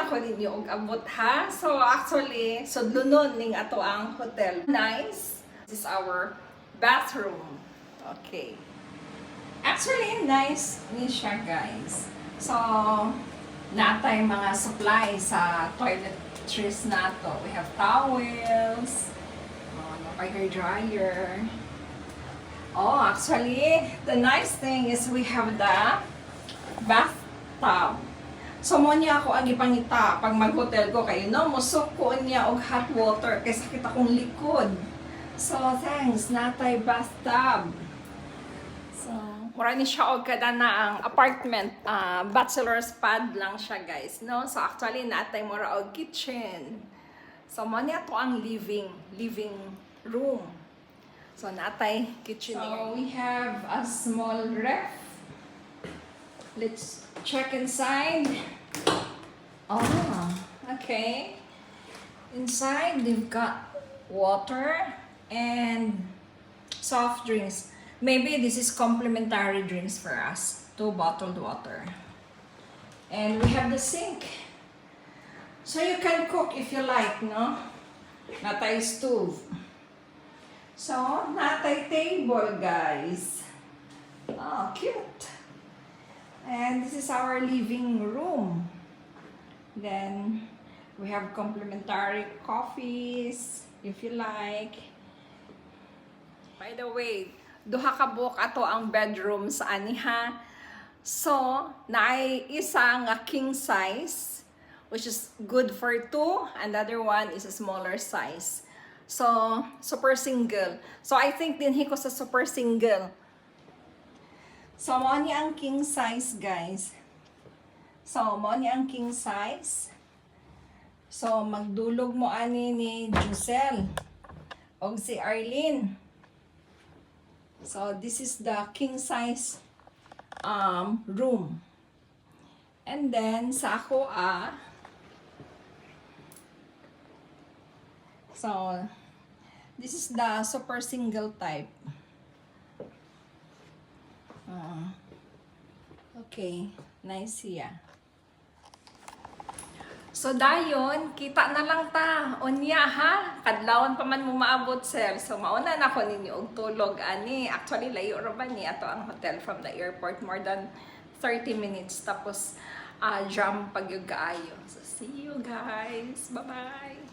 ko ninyo og abot ha. So actually, sudlunon ning ato ang hotel. Nice. This is our bathroom. Okay. Actually, nice ni siya, guys. So, natay mga supply sa toiletries nato. We have towels, hair dryer. Oh, actually, the nice thing is we have the bathtub. So, mo niya ako ang ipangita pag mag-hotel ko kayo, no? Musok ko niya og hot water kaysa kita kong likod. So, thanks, natay bathtub. So, mura ni siya og kada na ang apartment, bachelor's pad lang siya, guys, no? So, actually, natay mura og kitchen. So, mo niya to ang living room. So, natay kitchen. So, we have a small ref. Let's check inside. Oh, okay. Inside, they've got water and soft drinks. Maybe this is complimentary drinks for us. 2 bottled water. And we have the sink. So you can cook if you like, no? Natay stove. So, natay table, guys. Oh, cute. And this is our living room. Then, we have complimentary coffees, if you like. By the way, duha ka buok ato ang bedroom sa aniha. So, naay isa nga king size, which is good for 2. Another one is a smaller size. So, super single. So, I think dinhi ko sa super single. So, mo ni ang king size, guys. So, mo ni ang king size. So, magdulog mo ani ni Giselle o si Arlene. So, this is the king size room. And then, sa ako so, this is the super single type. Okay, nice siya. So, dayon, kita na lang ta. Unya, ha? Kadlawan pa man mo maabot, sir. So, mauna na ko ninyo og tulog, ani. Actually, layo ra ba ni ato ang hotel from the airport. More than 30 minutes. Tapos, jam pag yung kaayo. So, see you guys. Bye-bye.